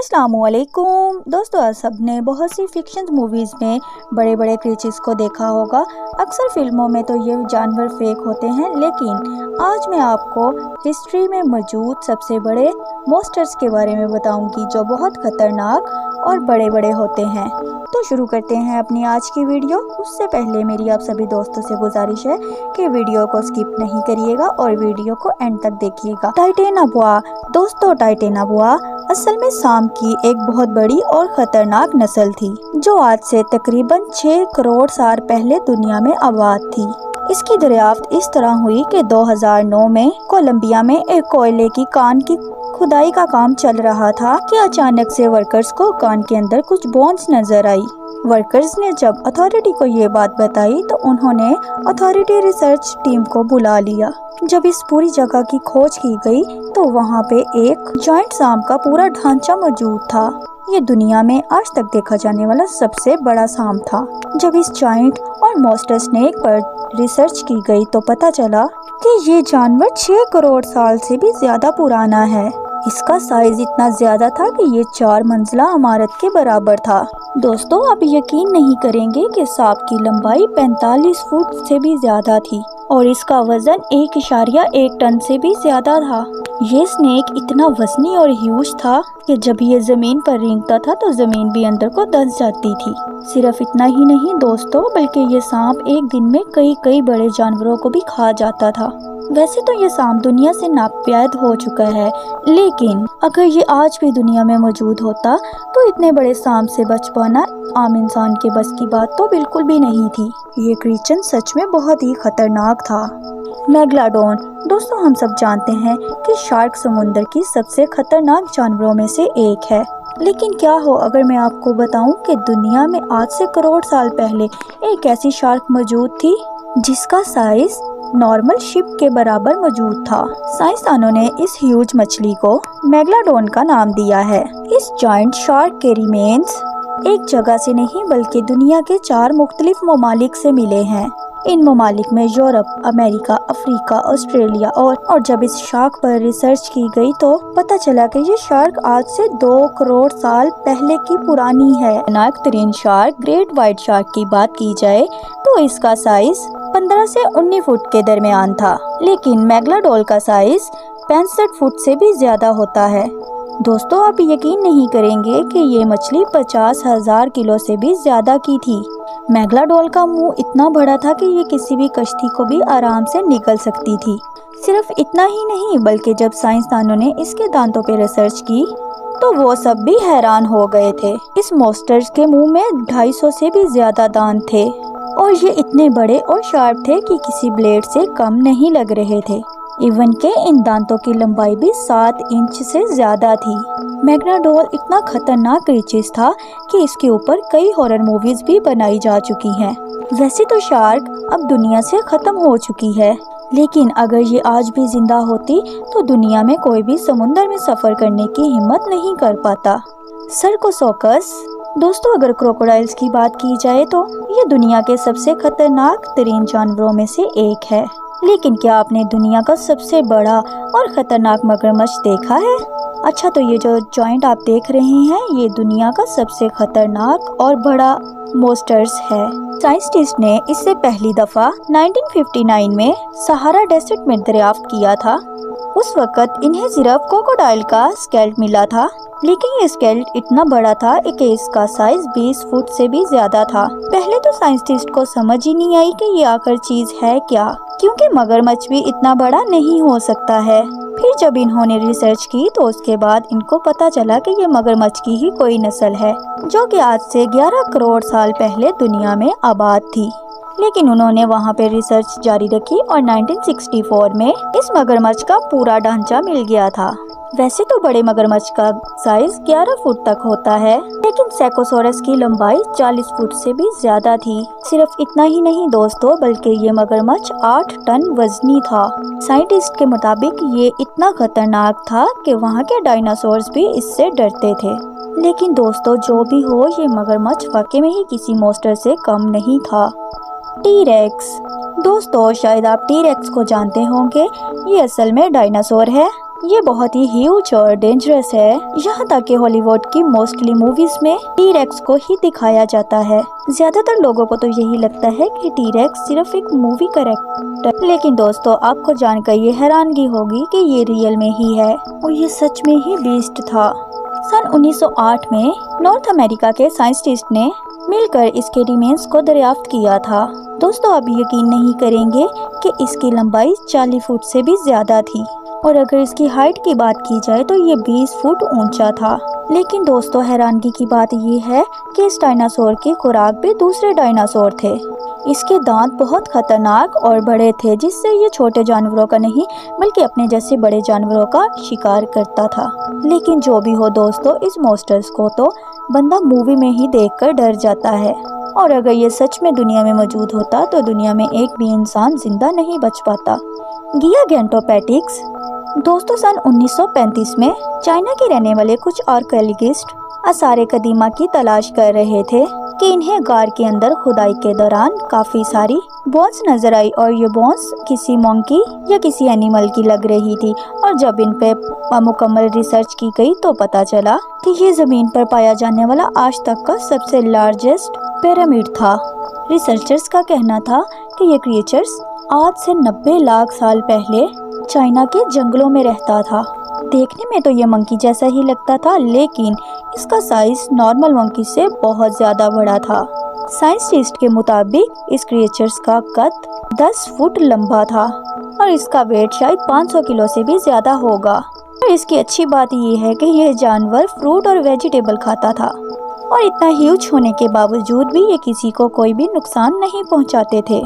अस्सलाम वालेकुम दोस्तों, आप सब ने बहुत सी फिक्शन मूवीज़ में बड़े बड़े क्रीचर्स को देखा होगा। अक्सर फिल्मों में तो ये जानवर फेक होते हैं, लेकिन आज मैं आपको हिस्ट्री में मौजूद सबसे बड़े मॉन्स्टर्स के बारे में बताऊंगी जो बहुत खतरनाक और बड़े बड़े होते हैं। तो शुरू करते हैं अपनी आज की वीडियो। उससे पहले मेरी आप सभी दोस्तों से गुजारिश है कि वीडियो को स्किप नहीं करिएगा और वीडियो को एंड तक देखिएगा। टाइटेनाबुआ। दोस्तों, टाइटेनाबुआ असल में सांप की एक बहुत बड़ी और खतरनाक नस्ल थी जो आज से तकरीबन 6 करोड़ साल पहले दुनिया में आबाद थी। इसकी दरियाफ्त इस तरह हुई कि 2009 में कोलंबिया में एक कोयले की कान की खुदाई का काम चल रहा था कि अचानक से वर्कर्स को कान के अंदर कुछ बोन्स नजर आई। वर्कर्स ने जब अथॉरिटी को ये बात बताई तो उन्होंने अथॉरिटी रिसर्च टीम को बुला लिया। जब इस पूरी जगह की खोज की गई तो वहाँ पे एक जॉइंट सांप का पूरा ढांचा मौजूद था। ये दुनिया में आज तक देखा जाने वाला सबसे बड़ा सांप था। जब इस जॉइंट और मॉन्स्टर स्नेक पर रिसर्च की गई तो पता चला कि ये जानवर 6 करोड़ साल से भी ज्यादा पुराना है। इसका साइज इतना ज्यादा था कि ये 4 मंजिला इमारत के बराबर था। दोस्तों, आप यकीन नहीं करेंगे कि सांप की लंबाई 45 फुट से भी ज्यादा थी और इसका वजन 1.1 टन से भी ज्यादा था। ये स्नेक इतना वजनी और ह्यूज था कि जब ये जमीन पर रेंगता था तो जमीन भी अंदर को धंस जाती थी। सिर्फ इतना ही नहीं दोस्तों, बल्कि ये सांप एक दिन में कई बड़े जानवरों को भी खा जाता था। वैसे तो ये सांप दुनिया से नापैद हो चुका है, लेकिन अगर ये आज भी दुनिया में मौजूद होता तो इतने बड़े सांप से बच पाना आम इंसान के बस की बात तो बिल्कुल भी नहीं थी। ये क्रीचर सच में बहुत ही खतरनाक था। मेगलाडोन। दोस्तों, हम सब जानते हैं कि शार्क समुद्र की सबसे खतरनाक जानवरों में से एक है, लेकिन क्या हो अगर मैं आपको बताऊं कि दुनिया में आज से करोड़ साल पहले एक ऐसी शार्क मौजूद थी जिसका साइज नॉर्मल शिप के बराबर मौजूद था। साइंसदानों ने इस ह्यूज मछली को मेगलाडोन का नाम दिया है। इस जॉइंट शार्क के रिमेन्स एक जगह से नहीं बल्कि दुनिया के 4 मुख्तलिफ ममालिक से मिले हैं। इन ममालिक में यूरोप, अमेरिका, अफ्रीका, ऑस्ट्रेलिया और जब इस शार्क पर रिसर्च की गई तो पता चला कि ये शार्क आज से 2 करोड़ साल पहले की पुरानी है। खतरनाक तरीन शार्क ग्रेट व्हाइट शार्क की बात की जाए तो इसका साइज 15 से 19 फुट के दरमियान था, लेकिन मेगलाडोन का साइज 65 फुट से भी ज्यादा होता है। दोस्तों, आप यकीन नहीं करेंगे कि ये मछली 50,000 किलो से भी ज्यादा की थी। मेगलाडोन का मुंह इतना बड़ा था कि ये किसी भी कश्ती को भी आराम से निगल सकती थी। सिर्फ इतना ही नहीं बल्कि जब साइंसदानों ने इसके दांतों पे रिसर्च की तो वो सब भी हैरान हो गए थे। इस मॉन्स्टर के मुंह में 250 से भी ज्यादा दांत थे और ये इतने बड़े और शार्प थे कि किसी ब्लेड से कम नहीं लग रहे थे। इवन के इन दांतों की लंबाई भी 7 इंच से ज्यादा थी। मेगलाडोन इतना खतरनाक क्रीचर था कि इसके ऊपर कई हॉरर मूवीज भी बनाई जा चुकी हैं। वैसे तो शार्क अब दुनिया से खत्म हो चुकी है, लेकिन अगर ये आज भी जिंदा होती तो दुनिया में कोई भी समुद्र में सफर करने की हिम्मत नहीं कर पाता। सर्कोसोकस। दोस्तों, अगर क्रोकोडाइल्स की बात की जाए तो ये दुनिया के सबसे खतरनाक तरीन जानवरों में से एक है, लेकिन क्या आपने दुनिया का सबसे बड़ा और खतरनाक मगरमच्छ देखा है? अच्छा, तो ये जो जॉइंट आप देख रहे हैं ये दुनिया का सबसे खतरनाक और बड़ा मॉन्स्टर्स है। साइंटिस्ट ने इससे पहली दफा 1959 में सहारा डेजर्ट में दरियाफ्त किया था। उस वक्त इन्हें सिर्फ क्रोकोडाइल का स्केल्ट मिला था, लेकिन ये स्केल्ट इतना बड़ा था कि इसका साइज 20 फुट से भी ज्यादा था। पहले तो साइंटिस्ट को समझ ही नहीं आई कि ये आखिर चीज है क्या, क्योंकि मगरमच्छ भी इतना बड़ा नहीं हो सकता है। फिर जब इन्होंने रिसर्च की तो उसके बाद इनको पता चला कि ये मगरमच्छ की ही कोई नस्ल है जो कि आज से 11 करोड़ साल पहले दुनिया में आबाद थी। लेकिन उन्होंने वहाँ पे रिसर्च जारी रखी और 1964 में इस मगरमच्छ का पूरा ढांचा मिल गया था। वैसे तो बड़े मगरमच्छ का साइज 11 फुट तक होता है, लेकिन सेकोसोरस की लंबाई 40 फुट से भी ज्यादा थी। सिर्फ इतना ही नहीं दोस्तों, बल्कि ये मगरमच्छ 8 टन वजनी था। साइंटिस्ट के मुताबिक ये इतना खतरनाक था कि वहाँ के डायनासोर्स भी इससे डरते थे। लेकिन दोस्तों, जो भी हो, ये मगरमच्छ वाकई में ही किसी मॉन्स्टर से कम नहीं था। टी-रेक्स। दोस्तों, शायद आप टी-रेक्स को जानते होंगे। ये असल में डायनासोर है ये बहुत ही ह्यूज और डेंजरस है। यहाँ तक कि हॉलीवुड की मोस्टली मूवीज में टी-रेक्स को ही दिखाया जाता है। ज्यादातर लोगों को तो यही लगता है कि टी-रेक्स सिर्फ एक मूवी कैरेक्टर, लेकिन दोस्तों आपको जानकर ये हैरानगी होगी कि ये रियल में ही है और ये सच में ही बीस्ट था। सन 1908 में नॉर्थ अमेरिका के साइंटिस्ट ने मिलकर इसके रिमेन्स को दरियाफ्त किया था। दोस्तों आप यकीन नहीं करेंगे कि इसकी लंबाई 40 फुट से भी ज्यादा थी और अगर इसकी हाइट की बात की जाए तो ये 20 फुट ऊंचा था। लेकिन दोस्तों हैरानगी की बात ये है कि इस डायनासोर की खुराक भी दूसरे डायनासोर थे। इसके दांत बहुत खतरनाक और बड़े थे, जिससे ये छोटे जानवरों का नहीं बल्कि अपने जैसे बड़े जानवरों का शिकार करता था। लेकिन जो भी हो दोस्तों, इस मॉन्स्टर्स को तो बंदा मूवी में ही देखकर डर जाता है और अगर ये सच में दुनिया में मौजूद होता तो दुनिया में एक भी इंसान जिंदा नहीं बच पाता। गिगागेंटोपैटिक्स। दोस्तों सन 1935 में चाइना के रहने वाले कुछ आर्कियोलॉजिस्ट आसार कदीमा की तलाश कर रहे थे कि इन्हें गार के अंदर खुदाई के दौरान काफी सारी बोन्स नजर आई और ये बोन्स किसी मंकी या किसी एनिमल की लग रही थी। और जब इन पे मुकम्मल रिसर्च की गई तो पता चला कि ये जमीन पर पाया जाने वाला आज तक का सबसे लार्जेस्ट पिरामिड था। रिसर्चर्स का कहना था कि ये क्रिएचर्स आज से 90 लाख साल पहले चाइना के जंगलों में रहता था। देखने में तो ये मंकी जैसा ही लगता था, लेकिन इसका साइज नॉर्मल मंकी से बहुत ज्यादा बड़ा था। साइंटिस्ट के मुताबिक इस क्रिएचर्स का कद 10 फुट लंबा था और इसका वेट शायद 500 किलो से भी ज्यादा होगा। और इसकी अच्छी बात ये है कि यह जानवर फ्रूट और वेजिटेबल खाता था और इतना ह्यूज होने के बावजूद भी ये किसी को कोई भी नुकसान नहीं पहुंचाते थे।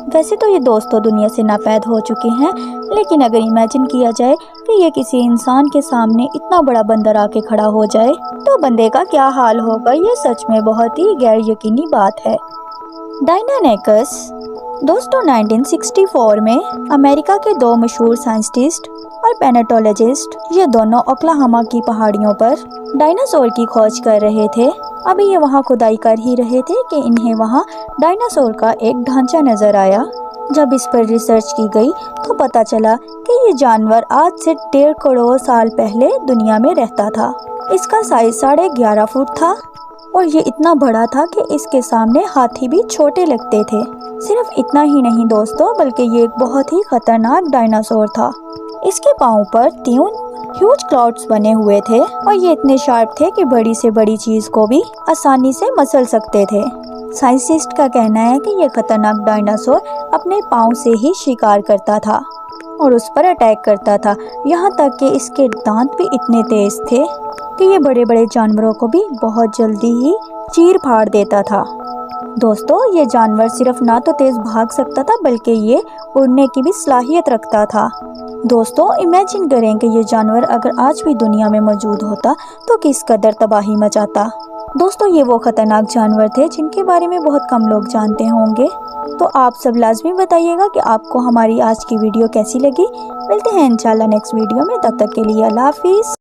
वैसे तो ये दोस्तों दुनिया से नापैद हो चुके हैं, लेकिन अगर इमेजिन किया जाए कि ये किसी इंसान के सामने इतना बड़ा बंदर आके खड़ा हो जाए तो बंदे का क्या हाल होगा, ये सच में बहुत ही गैर यकीनी बात है। डायनानेकस। दोस्तों 1964 में अमेरिका के दो मशहूर साइंटिस्ट और पैलेटोलॉजिस्ट ये दोनों ओक्लाहोमा की पहाड़ियों पर डायनासोर की खोज कर रहे थे। अभी ये वहाँ खुदाई कर ही रहे थे कि इन्हें वहाँ डायनासोर का एक ढांचा नजर आया। जब इस पर रिसर्च की गई तो पता चला कि ये जानवर आज से 1.5 करोड़ साल पहले दुनिया में रहता था। इसका साइज 11.5 फुट था और ये इतना बड़ा था कि इसके सामने हाथी भी छोटे लगते थे। सिर्फ इतना ही नहीं दोस्तों, बल्कि ये एक बहुत ही खतरनाक डायनासोर था। इसके पाँव पर 3 ह्यूज क्लॉट्स बने हुए थे और ये इतने शार्प थे कि बड़ी से बड़ी चीज को भी आसानी से मसल सकते थे। साइंटिस्ट का कहना है कि ये खतरनाक डायनासोर अपने पाँव से ही शिकार करता था और उस पर अटैक करता था। यहाँ तक कि इसके दांत भी इतने तेज थे कि ये बड़े बड़े जानवरों को भी बहुत जल्दी ही चीर फाड़ देता था। दोस्तों ये जानवर सिर्फ ना तो तेज भाग सकता था बल्कि ये उड़ने की भी सलाहियत रखता था। दोस्तों इमेजिन करें कि ये जानवर अगर आज भी दुनिया में मौजूद होता तो किस कदर तबाही मचाता। दोस्तों ये वो खतरनाक जानवर थे जिनके बारे में बहुत कम लोग जानते होंगे। तो आप सब लाजमी बताइएगा कि आपको हमारी आज की वीडियो कैसी लगी। मिलते हैं इंशाल्लाह नेक्स्ट वीडियो में, तब तक के लिए अल्लाह हाफिज़।